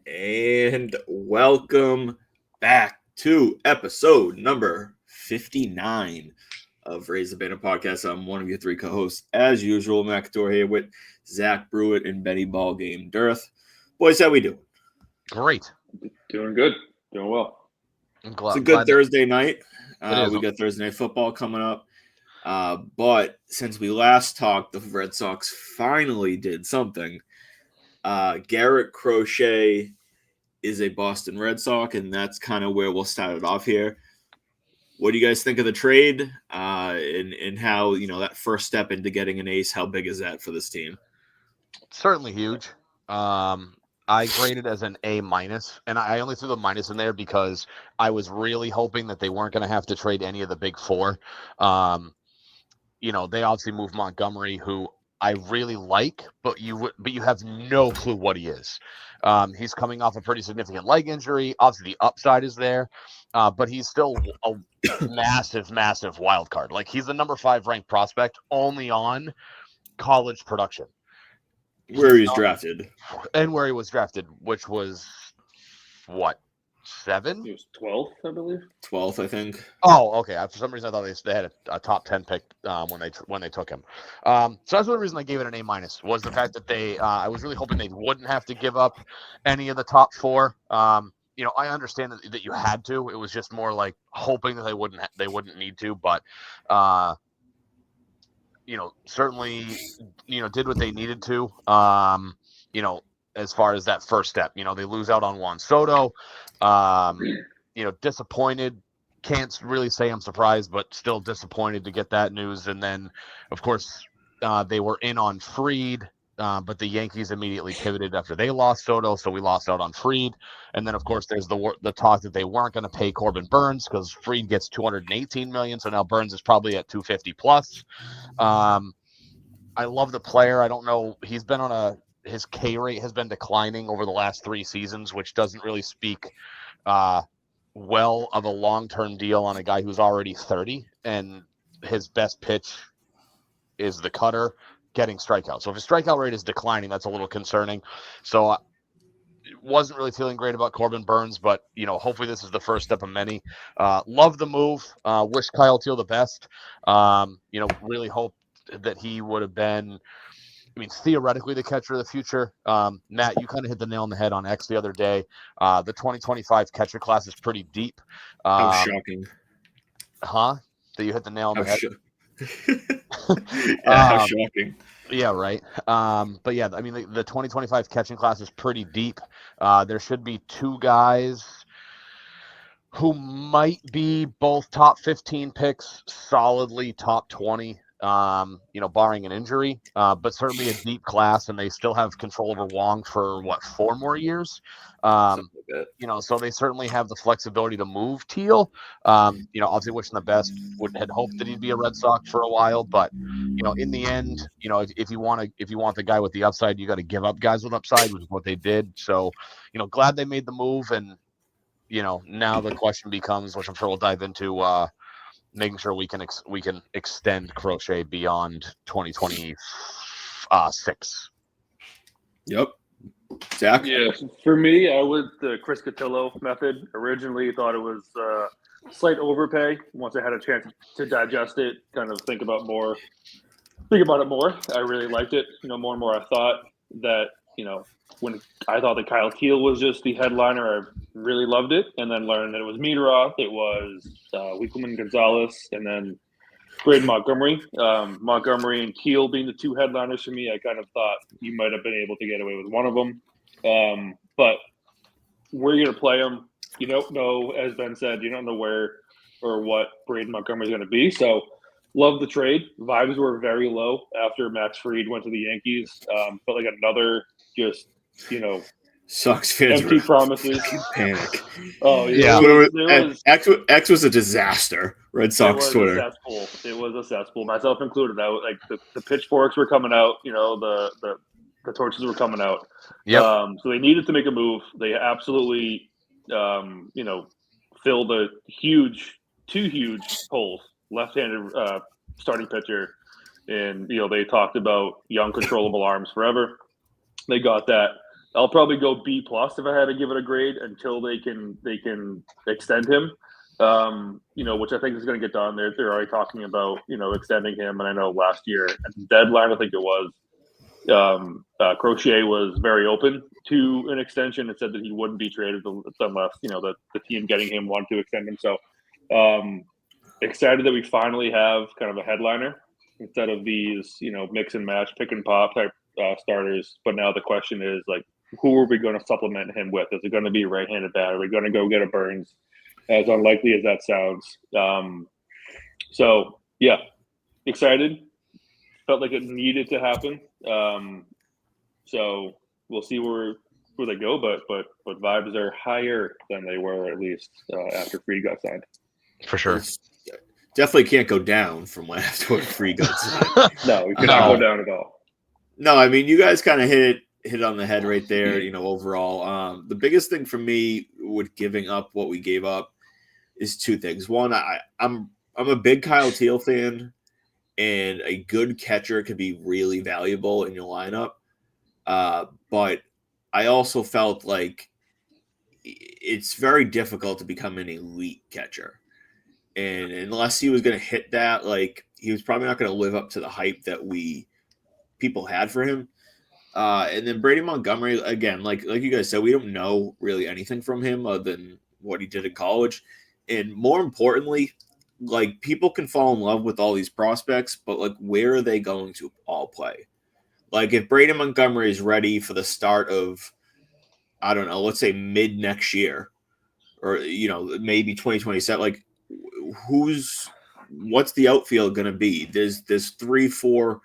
And welcome back to episode number 59 of Raise the Banner Podcast. I'm one of your three co-hosts, as usual, McAdor here with Zach Brewitt and Benny Ballgame Dearth. Boys, how we doing? Great. Doing good. Doing well. It's a good Thursday night. We got Thursday Night Football coming up. But since we last talked, the Red Sox finally did something. Garrett Crochet is a Boston Red Sox, and that's kind of where we'll start it off here. What do you guys think of the trade and how, that first step into getting an ace, how big is that for this team? Certainly huge. I graded as an A-, and I only threw the minus in there because I was really hoping that they weren't going to have to trade any of the big four. They obviously moved Montgomery, who I really like, but you have no clue what he is. He's coming off a pretty significant leg injury. Obviously, the upside is there, but he's still a massive wild card. Like, he's the number 5 ranked prospect only on college production. Where he's drafted. And where he was drafted, which was, what, 7? He was 12th, I believe. 12th, I think. Oh, okay. For some reason, I thought they had a top 10 pick when they took him. So that's the reason I gave it an A-, was the fact that I was really hoping they wouldn't have to give up any of the top 4. I understand that you had to. It was just more like hoping that they wouldn't need to, but certainly, did what they needed to, as far as that first step. They lose out on Juan Soto, disappointed. Can't really say I'm surprised, but still disappointed to get that news. And then, of course, they were in on Fried, but the Yankees immediately pivoted after they lost Soto, so we lost out on Fried. And then, of course, there's the talk that they weren't going to pay Corbin Burns because Fried gets $218 million, so now Burns is probably at $250 plus. I love the player. I don't know. He's been his K rate has been declining over the last 3 seasons, which doesn't really speak well of a long-term deal on a guy who's already 30, and his best pitch is the cutter, getting strikeouts. So if his strikeout rate is declining, that's a little concerning. So wasn't really feeling great about Corbin Burns, but hopefully this is the first step of many. Love the move. Wish Kyle Teal the best. Really hope that he would have been, theoretically the catcher of the future. Matt, you kind of hit the nail on the head on X the other day. The 2025 catcher class is pretty deep. How shocking. Huh? That you hit the nail on the head? How shocking. Yeah, right. But yeah, the 2025 catching class is pretty deep. There should be 2 guys who might be both top 15 picks, solidly top 20. Barring an injury, but certainly a deep class, and they still have control over Wong for 4 more years. So they certainly have the flexibility to move Teal. Obviously wishing the best. Had hoped that he'd be a Red Sox for a while, but in the end, if you want the guy with the upside, you got to give up guys with upside, which is what they did. So, glad they made the move, and now the question becomes, which I'm sure we'll dive into, making sure we can extend Crochet beyond 2026. Yep. Zach? Yeah, for me, I went the Chris Cotillo method. Originally thought it was slight overpay. Once I had a chance to digest it, kind of think about it more, I really liked it. More and more I thought that, when I thought that Kyle Teal was just the headliner, I really loved it, and then learned that it was Meteoroth, it was Wikelman Gonzalez, and then Braden Montgomery. Montgomery and Teal being the 2 headliners for me, I kind of thought you might have been able to get away with one of them. But where you're going to play them, you don't know, as Ben said, you don't know where or what Braden Montgomery is going to be. So love the trade. Vibes were very low after Max Fried went to the Yankees. But like another just, Sox fans empty promises. Panic. Oh yeah. X was a disaster. Red Sox Twitter. It was a cesspool, myself included. Like the pitchforks were coming out. The torches were coming out. Yep. So they needed to make a move. They absolutely, filled two huge holes. Left-handed starting pitcher, and they talked about young controllable arms forever. They got that. I'll probably go B+ if I had to give it a grade until they can extend him. Which I think is going to get done. They're already talking about extending him, and I know last year at the deadline, I think it was Crochet was very open to an extension and said that he wouldn't be traded unless the team getting him wanted to extend him. So excited that we finally have kind of a headliner instead of these mix and match, pick and pop type starters. But now the question is like, who are we going to supplement him with? Is it going to be a right-handed bat? Are we going to go get a Burns? As unlikely as that sounds. So yeah, excited. Felt like it needed to happen. So we'll see where they go, but vibes are higher than they were at least after Fried got signed. For sure. Definitely can't go down from after Fried got signed. No, we cannot go down at all. No, I mean, you guys kind of hit it on the head right there. Overall, the biggest thing for me with giving up what we gave up is two things. One, I'm a big Kyle Teal fan, and a good catcher could be really valuable in your lineup. But I also felt like it's very difficult to become an elite catcher. And unless he was going to hit that, like, he was probably not going to live up to the hype that people had for him. And then Brady Montgomery, again, like you guys said, we don't know really anything from him other than what he did in college. And more importantly, like, people can fall in love with all these prospects, but like, where are they going to all play? Like, if Brady Montgomery is ready for the start of, I don't know, let's say mid next year, or maybe 2027, like, what's the outfield going to be? There's 3-4